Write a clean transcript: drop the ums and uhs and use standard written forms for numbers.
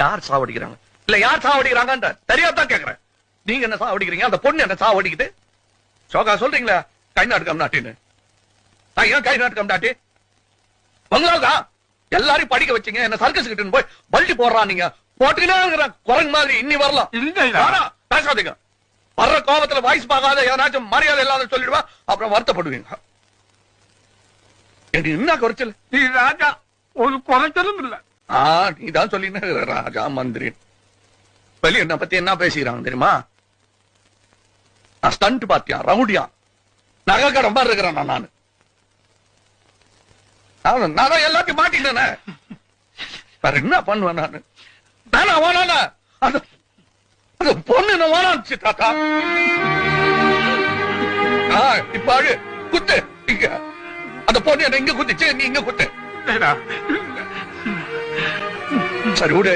யார் சாவடிக்கிறாங்க இல்ல யார் சாவடிக்கிறாங்கன்ற தெரியாதான் கேக்குறேன். நீங்க என்ன சாவடிக்கிறீங்க? அந்த பொண்ணு என்ன சாவடிக்குது? சோகா சொல்றீங்களா கை நாட்டுக்கம் நாட்டின்னு? ஏன் கை நாட்டுக்கம் நாட்டி? பங்களாதா எல்லாரையும் படிக்க வச்சீங்க, என்ன சர்க்கஸ் கிட்ட போய் பல்டி போடுறான். நீங்க போட்டுக்கிட்டே குரங்கு மாதிரி இன்னி வரலாம். பேசாதீங்க. வர்ற கோபத்துல வாய்ஸ் பார்க்காத ஏதாச்சும் மரியாதை இல்லாத சொல்லிடுவா, அப்புறம் வருத்தப்படுவீங்க. என்ன குறைச்சல்? நீ ராஜா ஒரு குறைச்சலும் இல்ல. நீதான் சொல்லின ராஜா மந்திரி. வெளிய என்ன பத்தி என்ன பேசிக்கிறாங்க தெரியுமா? நான் ஸ்டண்ட் பாத்தியா, ரவுடியா, நகை கடை மாதிரி இருக்கிறேன் நானு. நான் எல்லாத்தையும் மாட்டினேன். வேற என்ன பண்ணுவேன் நானு? நானா வேணானா அந்த பொண்ணு என்ன வேணாச்சு தாத்தா. இப்ப அழு குத்து. இங்க அந்த பொண்ணு என்ன இங்க குத்துச்சு, நீ இங்க குத்து. சரி விடு.